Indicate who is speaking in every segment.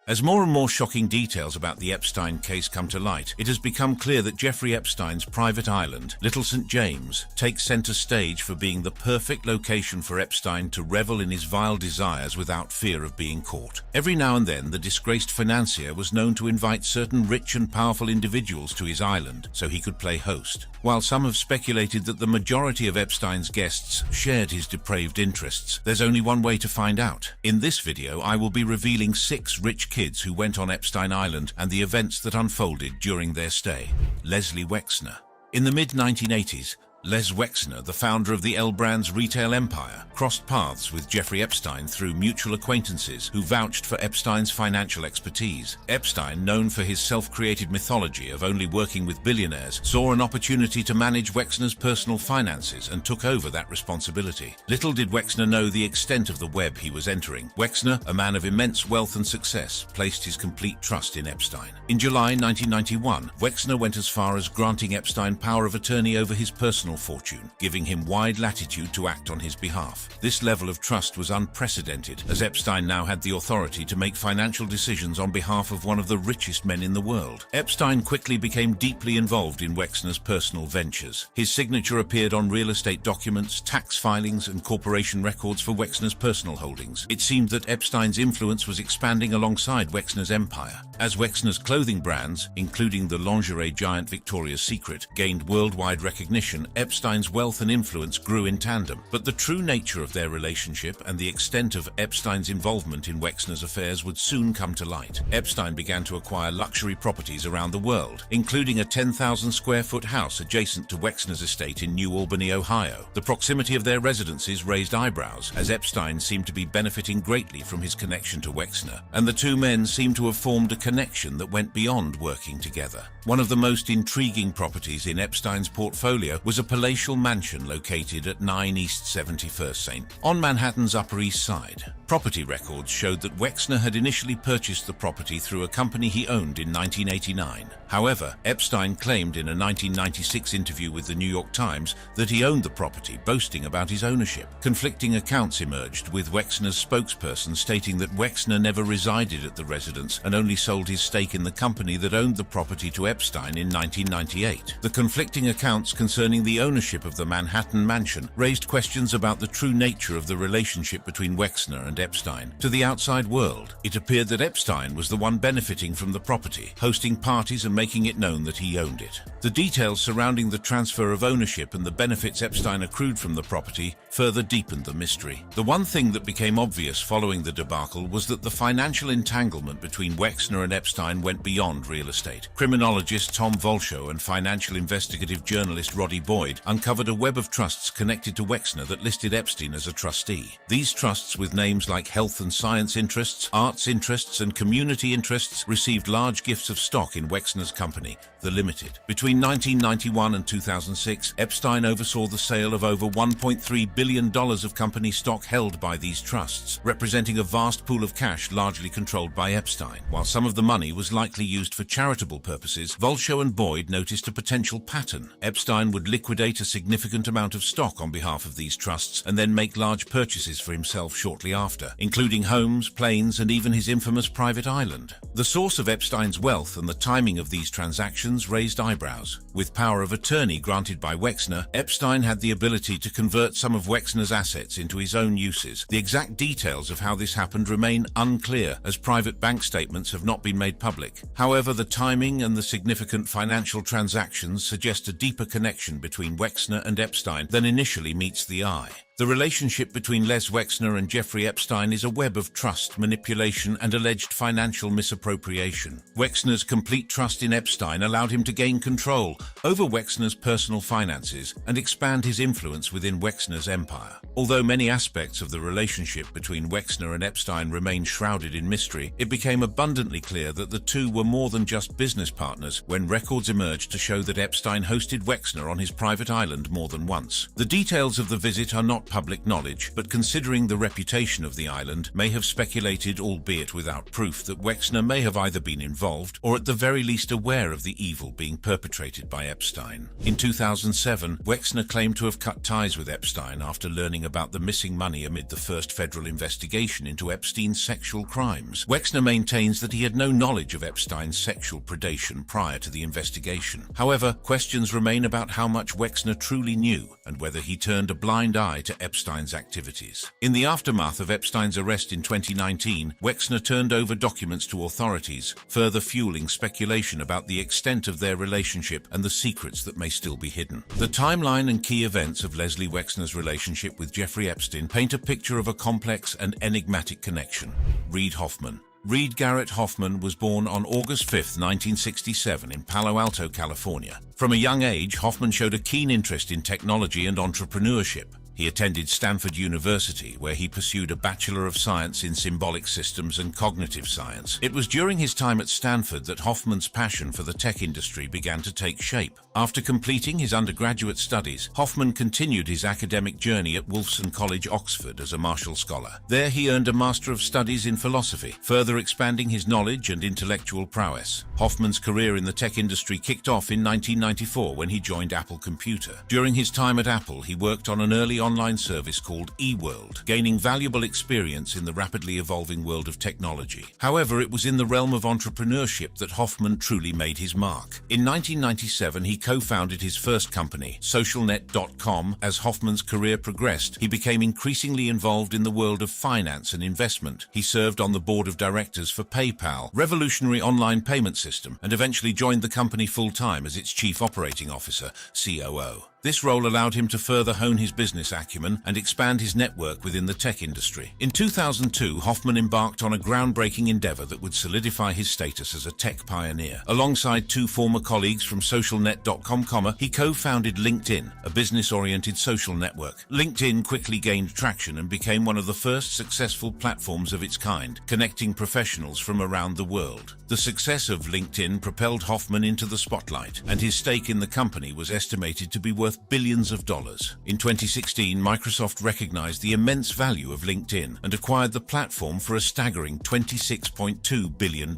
Speaker 1: As more and more shocking details about the Epstein case come to light, it has become clear that Jeffrey Epstein's private island, Little St. James, takes center stage for being the perfect location for Epstein to revel in his vile desires without fear of being caught. Every now and then, the disgraced financier was known to invite certain rich and powerful individuals to his island so he could play host. While some have speculated that the majority of Epstein's guests shared his depraved interests, there's only one way to find out. In this video, I will be revealing 6 rich kids who went on Epstein Island and the events that unfolded during their stay. Leslie Wexner. In the mid-1980s, Les Wexner, the founder of the L Brands retail empire, crossed paths with Jeffrey Epstein through mutual acquaintances who vouched for Epstein's financial expertise. Epstein, known for his self-created mythology of only working with billionaires, saw an opportunity to manage Wexner's personal finances and took over that responsibility. Little did Wexner know the extent of the web he was entering. Wexner, a man of immense wealth and success, placed his complete trust in Epstein. In July 1991, Wexner went as far as granting Epstein power of attorney over his personal fortune, giving him wide latitude to act on his behalf. This level of trust was unprecedented, as Epstein now had the authority to make financial decisions on behalf of one of the richest men in the world. Epstein quickly became deeply involved in Wexner's personal ventures. His signature appeared on real estate documents, tax filings, and corporation records for Wexner's personal holdings. It seemed that Epstein's influence was expanding alongside Wexner's empire. As Wexner's clothing brands, including the lingerie giant Victoria's Secret, gained worldwide recognition, Epstein's wealth and influence grew in tandem. But the true nature of their relationship and the extent of Epstein's involvement in Wexner's affairs would soon come to light. Epstein began to acquire luxury properties around the world, including a 10,000 square foot house adjacent to Wexner's estate in New Albany, Ohio. The proximity of their residences raised eyebrows, as Epstein seemed to be benefiting greatly from his connection to Wexner, and the two men seemed to have formed a connection that went beyond working together. One of the most intriguing properties in Epstein's portfolio was a palatial mansion located at 9 East 71st St. on Manhattan's Upper East Side. Property records showed that Wexner had initially purchased the property through a company he owned in 1989. However, Epstein claimed in a 1996 interview with the New York Times that he owned the property, boasting about his ownership. Conflicting accounts emerged, with Wexner's spokesperson stating that Wexner never resided at the residence and only sold his stake in the company that owned the property to Epstein in 1998. The conflicting accounts concerning the ownership of the Manhattan mansion raised questions about the true nature of the relationship between Wexner and Epstein. To the outside world, it appeared that Epstein was the one benefiting from the property, hosting parties and making it known that he owned it. The details surrounding the transfer of ownership and the benefits Epstein accrued from the property further deepened the mystery. The one thing that became obvious following the debacle was that the financial entanglement between Wexner and Epstein went beyond real estate. Criminologist Tom Volshow and financial investigative journalist Roddy Boyd uncovered a web of trusts connected to Wexner that listed Epstein as a trustee. These trusts, with names like health and science interests, arts interests, and community interests, received large gifts of stock in Wexner's company, The Limited. Between 1991 and 2006, Epstein oversaw the sale of over $1.3 billion of company stock held by these trusts, representing a vast pool of cash largely controlled by Epstein. While some of the money was likely used for charitable purposes, Volshow and Boyd noticed a potential pattern. Epstein would liquidate a significant amount of stock on behalf of these trusts and then make large purchases for himself shortly after, including homes, planes, and even his infamous private island. The source of Epstein's wealth and the timing of these transactions raised eyebrows. With power of attorney granted by Wexner, Epstein had the ability to convert some of Wexner's assets into his own uses. The exact details of how this happened remain unclear, as private bank statements have not been made public. However, the timing and the significant financial transactions suggest a deeper connection between Wexner and Epstein than initially meets the eye. The relationship between Les Wexner and Jeffrey Epstein is a web of trust, manipulation, and alleged financial misappropriation. Wexner's complete trust in Epstein allowed him to gain control over Wexner's personal finances and expand his influence within Wexner's empire. Although many aspects of the relationship between Wexner and Epstein remain shrouded in mystery, it became abundantly clear that the two were more than just business partners when records emerged to show that Epstein hosted Wexner on his private island more than once. The details of the visit are not without public knowledge, but considering the reputation of the island, may have speculated, albeit without proof, that Wexner may have either been involved or at the very least aware of the evil being perpetrated by Epstein. In 2007, Wexner claimed to have cut ties with Epstein after learning about the missing money amid the first federal investigation into Epstein's sexual crimes. Wexner maintains that he had no knowledge of Epstein's sexual predation prior to the investigation. However, questions remain about how much Wexner truly knew and whether he turned a blind eye to Epstein's activities. In the aftermath of Epstein's arrest in 2019, Wexner turned over documents to authorities, further fueling speculation about the extent of their relationship and the secrets that may still be hidden. The timeline and key events of Leslie Wexner's relationship with Jeffrey Epstein paint a picture of a complex and enigmatic connection. Reid Hoffman. Reid Garrett Hoffman was born on August 5, 1967 in Palo Alto, California. From a young age, Hoffman showed a keen interest in technology and entrepreneurship. He attended Stanford University, where he pursued a Bachelor of Science in Symbolic Systems and Cognitive Science. It was during his time at Stanford that Hoffman's passion for the tech industry began to take shape. After completing his undergraduate studies, Hoffman continued his academic journey at Wolfson College, Oxford, as a Marshall Scholar. There he earned a Master of Studies in Philosophy, further expanding his knowledge and intellectual prowess. Hoffman's career in the tech industry kicked off in 1994 when he joined Apple Computer. During his time at Apple, he worked on an early online service called eWorld, gaining valuable experience in the rapidly evolving world of technology. However, it was in the realm of entrepreneurship that Hoffman truly made his mark. In 1997, he co-founded his first company, SocialNet.com. As Hoffman's career progressed, he became increasingly involved in the world of finance and investment. He served on the board of directors for PayPal, revolutionary online payment system, and eventually joined the company full-time as its chief operating officer, COO. This role allowed him to further hone his business acumen and expand his network within the tech industry. In 2002, Hoffman embarked on a groundbreaking endeavor that would solidify his status as a tech pioneer. Alongside two former colleagues from SocialNet.com, he co-founded LinkedIn, a business-oriented social network. LinkedIn quickly gained traction and became one of the first successful platforms of its kind, connecting professionals from around the world. The success of LinkedIn propelled Hoffman into the spotlight, and his stake in the company was estimated to be worth billions of dollars. In 2016, Microsoft recognized the immense value of LinkedIn and acquired the platform for a staggering $26.2 billion.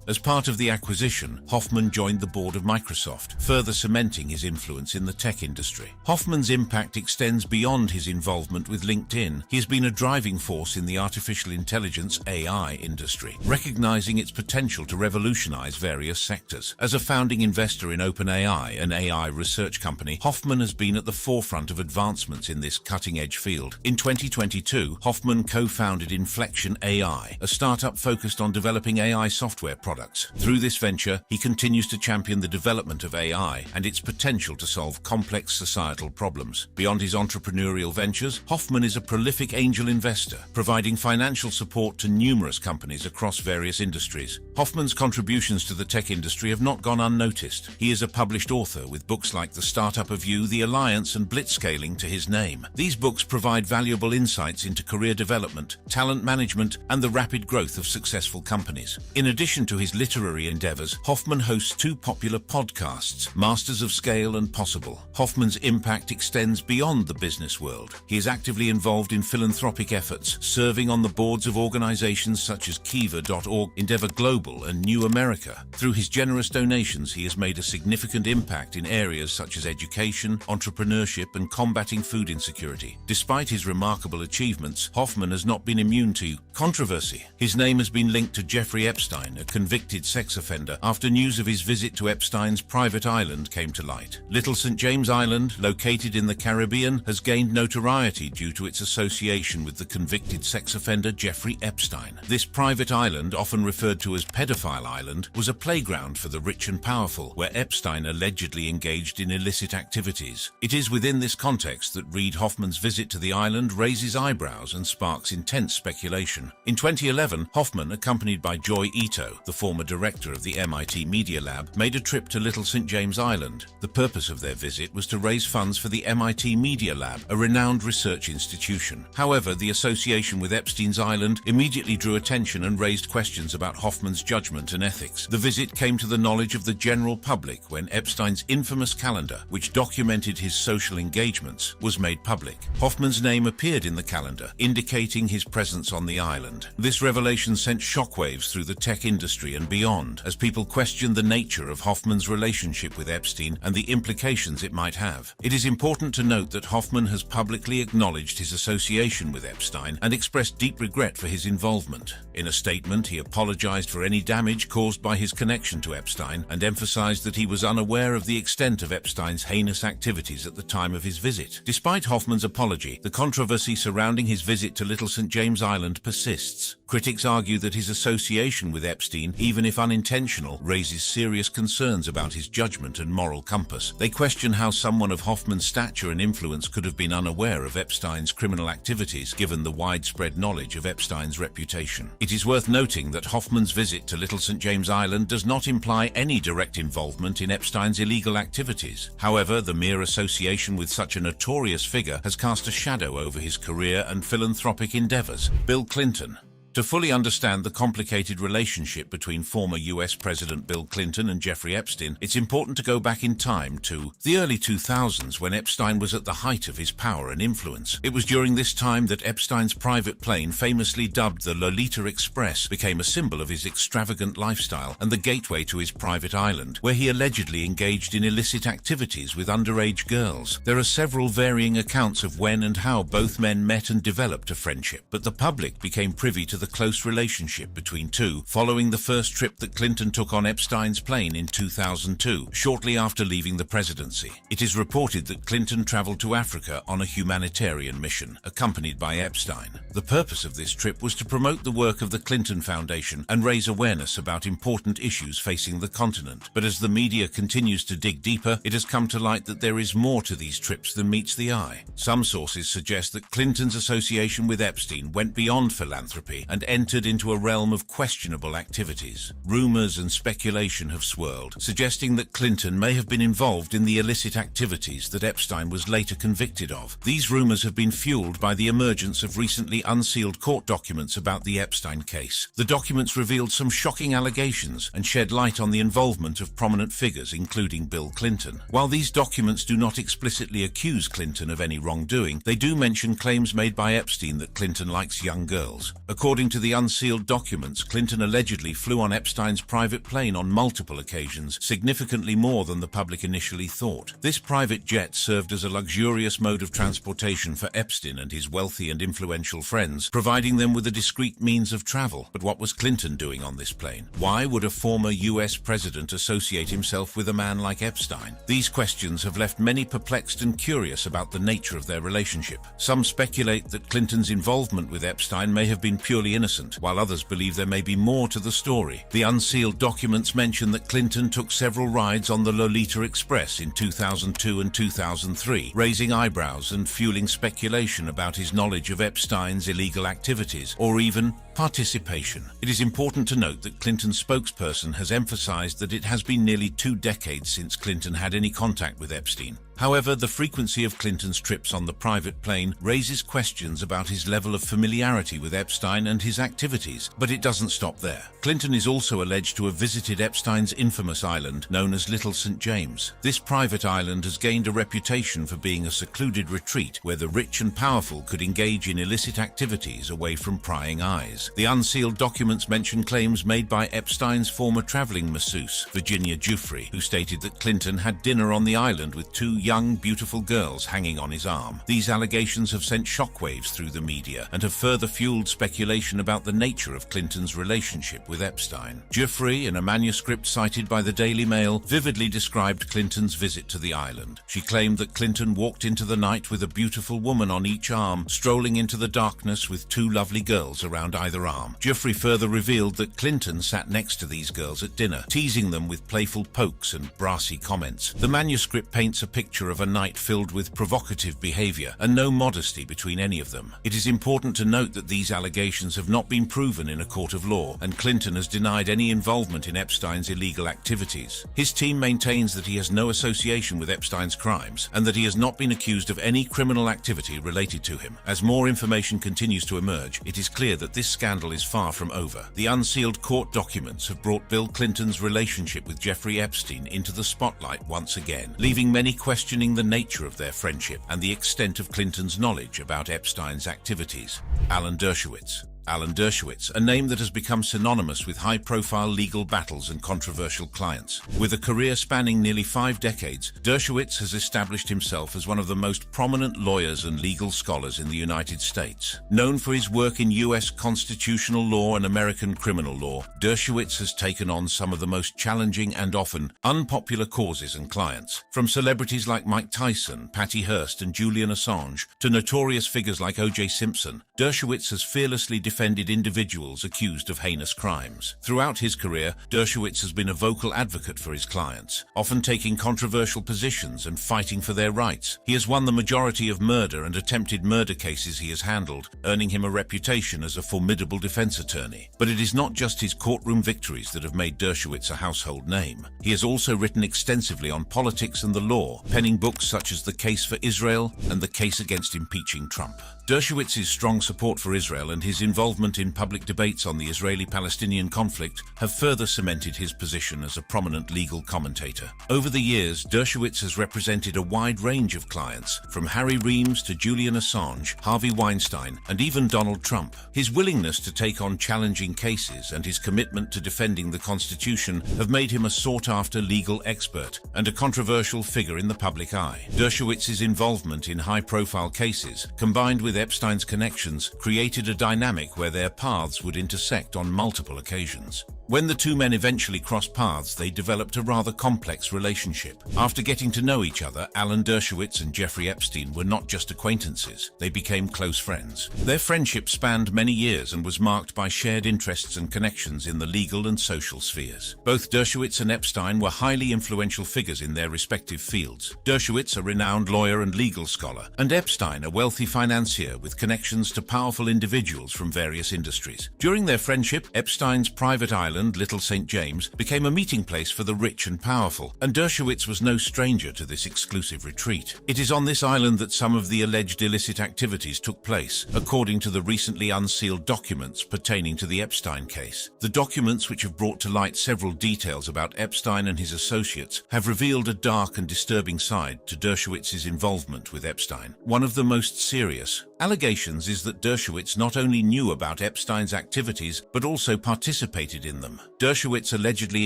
Speaker 1: As part of the acquisition, Hoffman joined the board of Microsoft, further cementing his influence in the tech industry. Hoffman's impact extends beyond his involvement with LinkedIn. He has been a driving force in the artificial intelligence (AI) industry, recognizing its potential to revolutionize various sectors. As a founding investor in OpenAI, an AI research company, Hoffman has been at the forefront of advancements in this cutting-edge field. In 2022, Hoffman co-founded Inflection AI, a startup focused on developing AI software products. Through this venture, he continues to champion the development of AI and its potential to solve complex societal problems. Beyond his entrepreneurial ventures, Hoffman is a prolific angel investor, providing financial support to numerous companies across various industries. Hoffman's contributions to the tech industry have not gone unnoticed. He is a published author with books like The Startup of You, The Alliance, and Blitzscaling to his name. These books provide valuable insights into career development, talent management, and the rapid growth of successful companies. In addition to his literary endeavors, Hoffman hosts two popular podcasts, Masters of Scale and Possible. Hoffman's impact extends beyond the business world. He is actively involved in philanthropic efforts, serving on the boards of organizations such as Kiva.org, Endeavor Global, and New America. Through his generous donations, he has made a significant impact in areas such as education, entrepreneurship, and combating food insecurity. Despite his remarkable achievements, Hoffman has not been immune to controversy. His name has been linked to Jeffrey Epstein, a convicted sex offender, after news of his visit to Epstein's private island came to light. Little St. James Island, located in the Caribbean, has gained notoriety due to its association with the convicted sex offender Jeffrey Epstein. This private island, often referred to as Pedophile Island, was a playground for the rich and powerful, where Epstein allegedly engaged in illicit activities. It is within this context that Reid Hoffman's visit to the island raises eyebrows and sparks intense speculation. In 2011, Hoffman, accompanied by Joy Ito, the former director of the MIT Media Lab, made a trip to Little St. James Island. The purpose of their visit was to raise funds for the MIT Media Lab, a renowned research institution. However, the association with Epstein's Island immediately drew attention and raised questions about Hoffman's judgment and ethics. The visit came to the knowledge of the general public when Epstein's infamous calendar, which documented documented his social engagements, was made public. Hoffman's name appeared in the calendar, indicating his presence on the island. This revelation sent shockwaves through the tech industry and beyond, as people questioned the nature of Hoffman's relationship with Epstein and the implications it might have. It is important to note that Hoffman has publicly acknowledged his association with Epstein and expressed deep regret for his involvement. In a statement, he apologized for any damage caused by his connection to Epstein and emphasized that he was unaware of the extent of Epstein's heinous activities at the time of his visit. Despite Hoffman's apology, the controversy surrounding his visit to Little St. James Island persists. Critics argue that his association with Epstein, even if unintentional, raises serious concerns about his judgment and moral compass. They question how someone of Hoffman's stature and influence could have been unaware of Epstein's criminal activities, given the widespread knowledge of Epstein's reputation. It is worth noting that Hoffman's visit to Little St. James Island does not imply any direct involvement in Epstein's illegal activities. However, the mere association with such a notorious figure has cast a shadow over his career and philanthropic endeavors. Bill Clinton. To fully understand the complicated relationship between former US President Bill Clinton and Jeffrey Epstein, it's important to go back in time to the early 2000s when Epstein was at the height of his power and influence. It was during this time that Epstein's private plane, famously dubbed the Lolita Express, became a symbol of his extravagant lifestyle and the gateway to his private island, where he allegedly engaged in illicit activities with underage girls. There are several varying accounts of when and how both men met and developed a friendship, but the public became privy to the close relationship between two following the first trip that Clinton took on Epstein's plane in 2002, shortly after leaving the presidency. It is reported that Clinton traveled to Africa on a humanitarian mission, accompanied by Epstein. The purpose of this trip was to promote the work of the Clinton Foundation and raise awareness about important issues facing the continent. But as the media continues to dig deeper, it has come to light that there is more to these trips than meets the eye. Some sources suggest that Clinton's association with Epstein went beyond philanthropy and entered into a realm of questionable activities. Rumors and speculation have swirled, suggesting that Clinton may have been involved in the illicit activities that Epstein was later convicted of. These rumors have been fueled by the emergence of recently unsealed court documents about the Epstein case. The documents revealed some shocking allegations and shed light on the involvement of prominent figures, including Bill Clinton. While these documents do not explicitly accuse Clinton of any wrongdoing, they do mention claims made by Epstein that Clinton likes young girls. According to the unsealed documents, Clinton allegedly flew on Epstein's private plane on multiple occasions, significantly more than the public initially thought. This private jet served as a luxurious mode of transportation for Epstein and his wealthy and influential friends, providing them with a discreet means of travel. But what was Clinton doing on this plane? Why would a former US president associate himself with a man like Epstein? These questions have left many perplexed and curious about the nature of their relationship. Some speculate that Clinton's involvement with Epstein may have been purely innocent, while others believe there may be more to the story. The unsealed documents mention that Clinton took several rides on the Lolita Express in 2002 and 2003, raising eyebrows and fueling speculation about his knowledge of Epstein's illegal activities, or even participation. It is important to note that Clinton's spokesperson has emphasized that it has been nearly 2 decades since Clinton had any contact with Epstein. However, the frequency of Clinton's trips on the private plane raises questions about his level of familiarity with Epstein and his activities, but it doesn't stop there. Clinton is also alleged to have visited Epstein's infamous island, known as Little St. James. This private island has gained a reputation for being a secluded retreat where the rich and powerful could engage in illicit activities away from prying eyes. The unsealed documents mention claims made by Epstein's former traveling masseuse, Virginia Giuffre, who stated that Clinton had dinner on the island with 2 young, beautiful girls hanging on his arm. These allegations have sent shockwaves through the media and have further fueled speculation about the nature of Clinton's relationship with Epstein. Giuffre, in a manuscript cited by the Daily Mail, vividly described Clinton's visit to the island. She claimed that Clinton walked into the night with a beautiful woman on each arm, strolling into the darkness with 2 lovely girls around either arm. Giuffre further revealed that Clinton sat next to these girls at dinner, teasing them with playful pokes and brassy comments. The manuscript paints a picture of a night filled with provocative behavior and no modesty between any of them. It is important to note that these allegations have not been proven in a court of law, and Clinton has denied any involvement in Epstein's illegal activities. His team maintains that he has no association with Epstein's crimes and that he has not been accused of any criminal activity related to him. As more information continues to emerge, it is clear that this scandal scandal is far from over. The unsealed court documents have brought Bill Clinton's relationship with Jeffrey Epstein into the spotlight once again, leaving many questioning the nature of their friendship and the extent of Clinton's knowledge about Epstein's activities. Alan Dershowitz. Alan Dershowitz, a name that has become synonymous with high-profile legal battles and controversial clients. With a career spanning nearly 5 decades, Dershowitz has established himself as one of the most prominent lawyers and legal scholars in the United States. Known for his work in U.S. constitutional law and American criminal law, Dershowitz has taken on some of the most challenging and often unpopular causes and clients. From celebrities like Mike Tyson, Patty Hearst, and Julian Assange, to notorious figures like O.J. Simpson, Dershowitz has fearlessly defended individuals accused of heinous crimes. Throughout his career, Dershowitz has been a vocal advocate for his clients, often taking controversial positions and fighting for their rights. He has won the majority of murder and attempted murder cases he has handled, earning him a reputation as a formidable defense attorney. But it is not just his courtroom victories that have made Dershowitz a household name. He has also written extensively on politics and the law, penning books such as The Case for Israel and The Case Against Impeaching Trump. Dershowitz's strong support for Israel and his involvement in public debates on the Israeli-Palestinian conflict have further cemented his position as a prominent legal commentator. Over the years, Dershowitz has represented a wide range of clients, from Harry Reams to Julian Assange, Harvey Weinstein, and even Donald Trump. His willingness to take on challenging cases and his commitment to defending the Constitution have made him a sought-after legal expert and a controversial figure in the public eye. Dershowitz's involvement in high-profile cases, combined with Epstein's connections, created a dynamic where their paths would intersect on multiple occasions. When the two men eventually crossed paths, they developed a rather complex relationship. After getting to know each other, Alan Dershowitz and Jeffrey Epstein were not just acquaintances, they became close friends. Their friendship spanned many years and was marked by shared interests and connections in the legal and social spheres. Both Dershowitz and Epstein were highly influential figures in their respective fields. Dershowitz, a renowned lawyer and legal scholar, and Epstein, a wealthy financier with connections to powerful individuals from various industries. During their friendship, Epstein's private island, Little St. James, became a meeting place for the rich and powerful, and Dershowitz was no stranger to this exclusive retreat. It is on this island that some of the alleged illicit activities took place, according to the recently unsealed documents pertaining to the Epstein case. The documents, which have brought to light several details about Epstein and his associates, have revealed a dark and disturbing side to Dershowitz's involvement with Epstein. One of the most serious allegations is that Dershowitz not only knew about Epstein's activities, but also participated in them. Dershowitz allegedly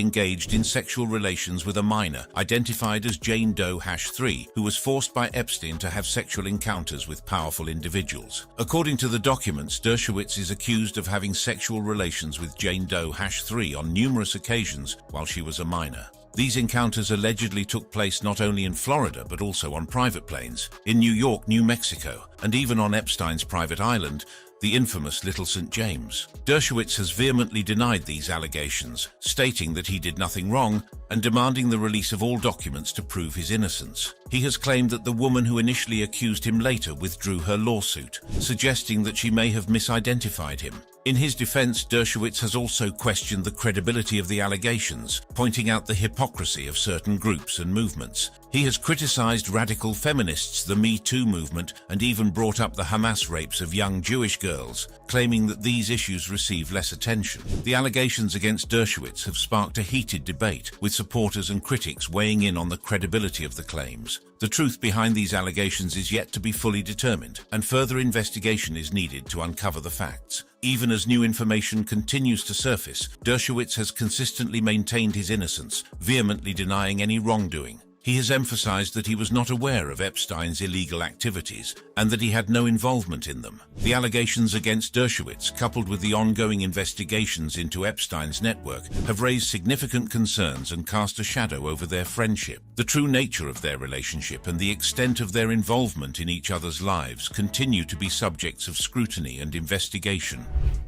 Speaker 1: engaged in sexual relations with a minor, identified as Jane Doe #3, who was forced by Epstein to have sexual encounters with powerful individuals. According to the documents, Dershowitz is accused of having sexual relations with Jane Doe #3 on numerous occasions while she was a minor. These encounters allegedly took place not only in Florida but also on private planes, in New York, New Mexico, and even on Epstein's private island, the infamous Little St. James. Dershowitz has vehemently denied these allegations, stating that he did nothing wrong and demanding the release of all documents to prove his innocence. He has claimed that the woman who initially accused him later withdrew her lawsuit, suggesting that she may have misidentified him. In his defense, Dershowitz has also questioned the credibility of the allegations, pointing out the hypocrisy of certain groups and movements. He has criticized radical feminists, the Me Too movement, and even brought up the Hamas rapes of young Jewish girls, claiming that these issues receive less attention. The allegations against Dershowitz have sparked a heated debate, with supporters and critics weighing in on the credibility of the claims. The truth behind these allegations is yet to be fully determined, and further investigation is needed to uncover the facts. Even as new information continues to surface, Dershowitz has consistently maintained his innocence, vehemently denying any wrongdoing. He has emphasized that he was not aware of Epstein's illegal activities and that he had no involvement in them. The allegations against Dershowitz, coupled with the ongoing investigations into Epstein's network, have raised significant concerns and cast a shadow over their friendship. The true nature of their relationship and the extent of their involvement in each other's lives continue to be subjects of scrutiny and investigation.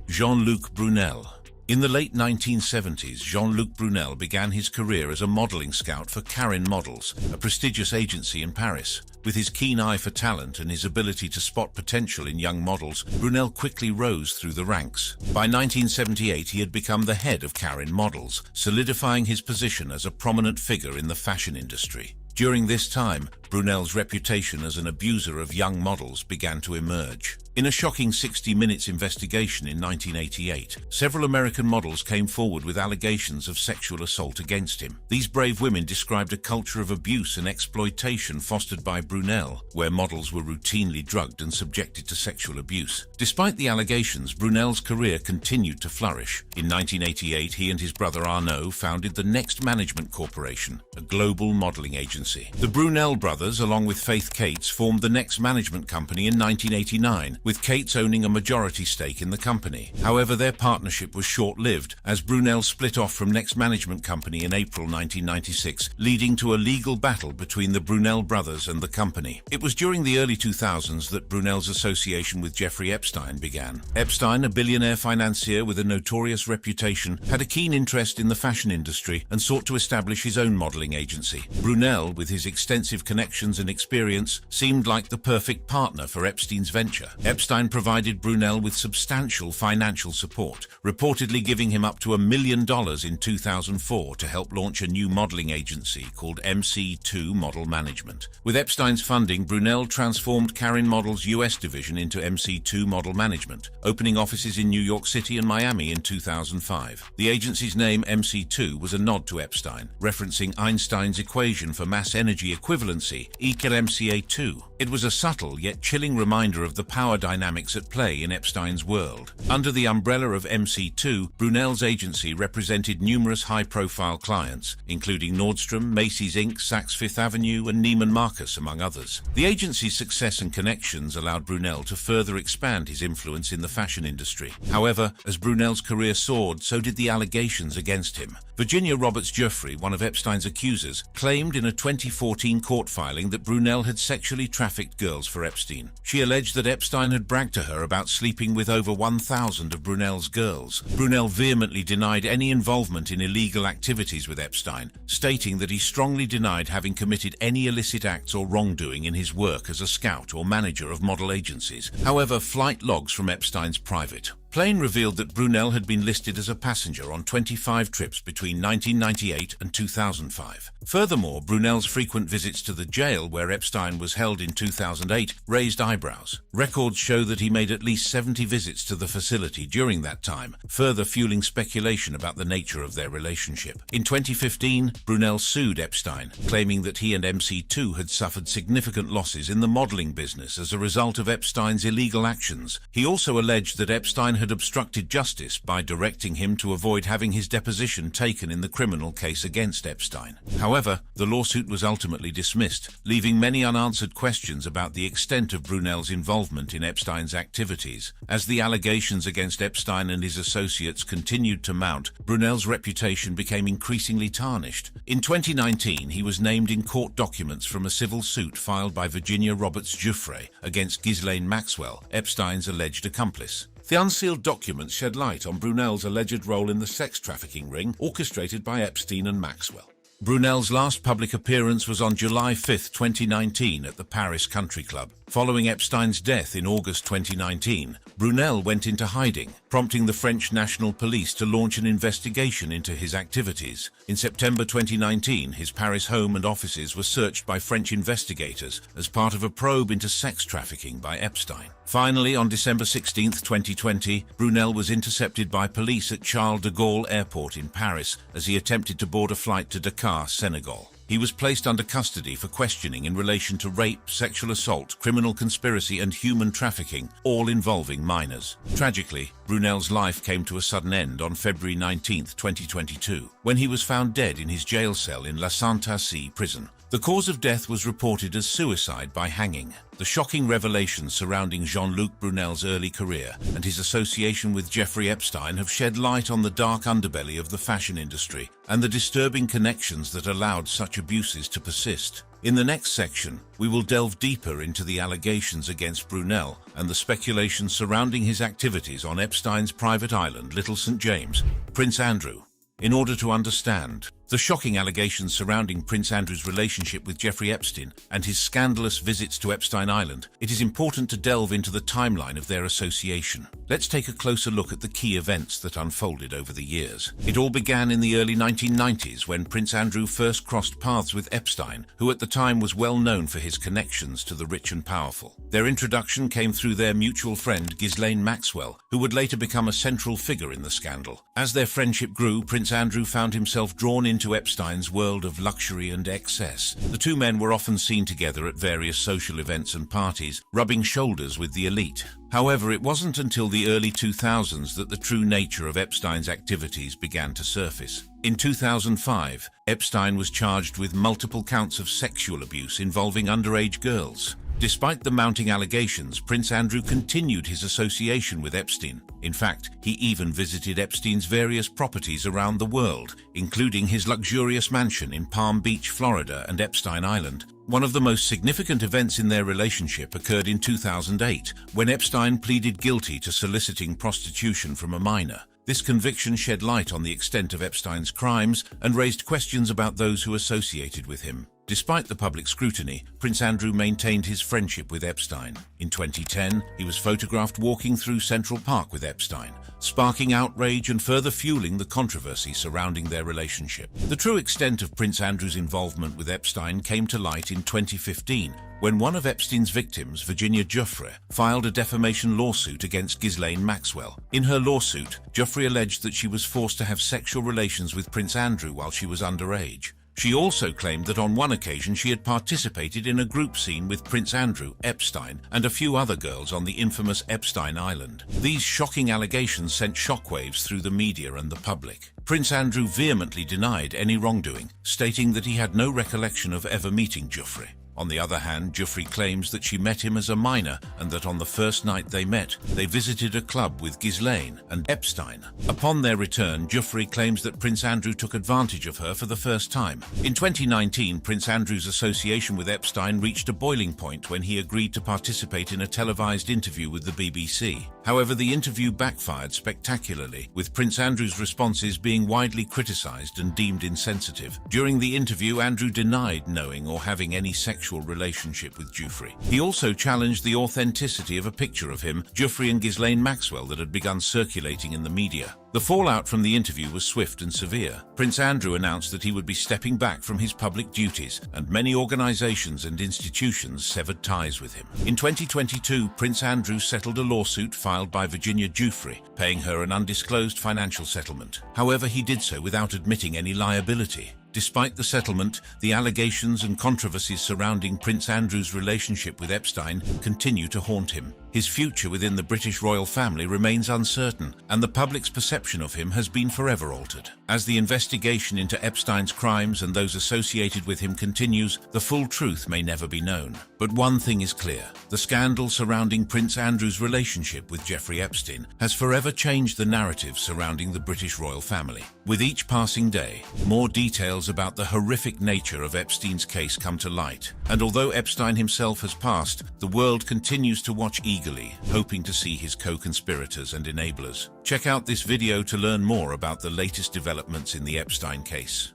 Speaker 1: Jean-Luc Brunel. In the late 1970s, Jean-Luc Brunel began his career as a modeling scout for Carin Models, a prestigious agency in Paris. With his keen eye for talent and his ability to spot potential in young models, Brunel quickly rose through the ranks. By 1978, he had become the head of Carin Models, solidifying his position as a prominent figure in the fashion industry. During this time, Brunel's reputation as an abuser of young models began to emerge. In a shocking 60 Minutes investigation in 1988, several American models came forward with allegations of sexual assault against him. These brave women described a culture of abuse and exploitation fostered by Brunel, where models were routinely drugged and subjected to sexual abuse. Despite the allegations, Brunel's career continued to flourish. In 1988, he and his brother Arnaud founded the Next Management Corporation, a global modeling agency. The Brunel brothers, along with Faith Cates, formed the Next Management Company in 1989, with Cates owning a majority stake in the company. However, their partnership was short-lived, as Brunel split off from Next Management Company in April 1996, leading to a legal battle between the Brunel brothers and the company. It was during the early 2000s that Brunel's association with Jeffrey Epstein began. Epstein, a billionaire financier with a notorious reputation, had a keen interest in the fashion industry and sought to establish his own modeling agency. Brunel, with his extensive connections and experience, seemed like the perfect partner for Epstein's venture. Epstein provided Brunel with substantial financial support, reportedly giving him up to $1 million in 2004 to help launch a new modeling agency called MC2 Model Management. With Epstein's funding, Brunel transformed Karen Model's US division into MC2 Model Management, opening offices in New York City and Miami in 2005. The agency's name MC2 was a nod to Epstein, referencing Einstein's equation for mass energy equivalency, E = mca2. It was a subtle yet chilling reminder of the power dynamics at play in Epstein's world. Under the umbrella of MC2, Brunel's agency represented numerous high-profile clients, including Nordstrom, Macy's Inc., Saks Fifth Avenue, and Neiman Marcus, among others. The agency's success and connections allowed Brunel to further expand his influence in the fashion industry. However, as Brunel's career soared, so did the allegations against him. Virginia Roberts-Giuffre, one of Epstein's accusers, claimed in a 2014 court filing that Brunel had sexually trafficked girls for Epstein. She alleged that Epstein had bragged to her about sleeping with over 1,000 of Brunel's girls. Brunel vehemently denied any involvement in illegal activities with Epstein, stating that he strongly denied having committed any illicit acts or wrongdoing in his work as a scout or manager of model agencies. However, flight logs from Epstein's private plane revealed that Brunel had been listed as a passenger on 25 trips between 1998 and 2005. Furthermore, Brunel's frequent visits to the jail where Epstein was held in 2008 raised eyebrows. Records show that he made at least 70 visits to the facility during that time, further fueling speculation about the nature of their relationship. In 2015, Brunel sued Epstein, claiming that he and MC2 had suffered significant losses in the modeling business as a result of Epstein's illegal actions. He also alleged that Epstein had obstructed justice by directing him to avoid having his deposition taken in the criminal case against Epstein. However, the lawsuit was ultimately dismissed, leaving many unanswered questions about the extent of Brunel's involvement in Epstein's activities. As the allegations against Epstein and his associates continued to mount, Brunel's reputation became increasingly tarnished. In 2019, he was named in court documents from a civil suit filed by Virginia Roberts-Giuffre against Ghislaine Maxwell, Epstein's alleged accomplice. The unsealed documents shed light on Brunel's alleged role in the sex trafficking ring orchestrated by Epstein and Maxwell. Brunel's last public appearance was on July 5, 2019 at the Paris Country Club. Following Epstein's death in August 2019, Brunel went into hiding, prompting the French National Police to launch an investigation into his activities. In September 2019, his Paris home and offices were searched by French investigators as part of a probe into sex trafficking by Epstein. Finally, on December 16, 2020, Brunel was intercepted by police at Charles de Gaulle Airport in Paris as he attempted to board a flight to Dakar, Senegal. He was placed under custody for questioning in relation to rape, sexual assault, criminal conspiracy and human trafficking, all involving minors. Tragically, Brunel's life came to a sudden end on February 19, 2022, when he was found dead in his jail cell in La Santarcy prison. The cause of death was reported as suicide by hanging. The shocking revelations surrounding Jean-Luc Brunel's early career and his association with Jeffrey Epstein have shed light on the dark underbelly of the fashion industry and the disturbing connections that allowed such abuses to persist. In the next section, we will delve deeper into the allegations against Brunel and the speculation surrounding his activities on Epstein's private island, Little St. James, Prince Andrew. In order to understand The shocking allegations surrounding Prince Andrew's relationship with Jeffrey Epstein and his scandalous visits to Epstein Island, it is important to delve into the timeline of their association. Let's take a closer look at the key events that unfolded over the years. It all began in the early 1990s when Prince Andrew first crossed paths with Epstein, who at the time was well known for his connections to the rich and powerful. Their introduction came through their mutual friend Ghislaine Maxwell, who would later become a central figure in the scandal. As their friendship grew, Prince Andrew found himself drawn into Epstein's world of luxury and excess. The two men were often seen together at various social events and parties, rubbing shoulders with the elite. However, it wasn't until the early 2000s that the true nature of Epstein's activities began to surface. In 2005, Epstein was charged with multiple counts of sexual abuse involving underage girls. Despite the mounting allegations, Prince Andrew continued his association with Epstein. In fact, he even visited Epstein's various properties around the world, including his luxurious mansion in Palm Beach, Florida, and Epstein Island. One of the most significant events in their relationship occurred in 2008, when Epstein pleaded guilty to soliciting prostitution from a minor. This conviction shed light on the extent of Epstein's crimes and raised questions about those who associated with him. Despite the public scrutiny, Prince Andrew maintained his friendship with Epstein. In 2010, he was photographed walking through Central Park with Epstein, sparking outrage and further fueling the controversy surrounding their relationship. The true extent of Prince Andrew's involvement with Epstein came to light in 2015, when one of Epstein's victims, Virginia Giuffre, filed a defamation lawsuit against Ghislaine Maxwell. In her lawsuit, Giuffre alleged that she was forced to have sexual relations with Prince Andrew while she was underage. She also claimed that on one occasion she had participated in a group scene with Prince Andrew, Epstein, and a few other girls on the infamous Epstein Island. These shocking allegations sent shockwaves through the media and the public. Prince Andrew vehemently denied any wrongdoing, stating that he had no recollection of ever meeting Giuffre. On the other hand, Giuffre claims that she met him as a minor and that on the first night they met, they visited a club with Ghislaine and Epstein. Upon their return, Giuffre claims that Prince Andrew took advantage of her for the first time. In 2019, Prince Andrew's association with Epstein reached a boiling point when he agreed to participate in a televised interview with the BBC. However, the interview backfired spectacularly, with Prince Andrew's responses being widely criticized and deemed insensitive. During the interview, Andrew denied knowing or having any sexual relationship with Giuffre. He also challenged the authenticity of a picture of him, Giuffre and Ghislaine Maxwell that had begun circulating in the media. The fallout from the interview was swift and severe. Prince Andrew announced that he would be stepping back from his public duties, and many organizations and institutions severed ties with him. In 2022, Prince Andrew settled a lawsuit filed by Virginia Giuffre, paying her an undisclosed financial settlement. However, he did so without admitting any liability. Despite the settlement, the allegations and controversies surrounding Prince Andrew's relationship with Epstein continue to haunt him. His future within the British royal family remains uncertain, and the public's perception of him has been forever altered. As the investigation into Epstein's crimes and those associated with him continues, the full truth may never be known. But one thing is clear: the scandal surrounding Prince Andrew's relationship with Jeffrey Epstein has forever changed the narrative surrounding the British royal family. With each passing day, more details about the horrific nature of Epstein's case come to light. And although Epstein himself has passed, the world continues to watch eagerly, hoping to see his co-conspirators and enablers. Check out this video to learn more about the latest developments in the Epstein case.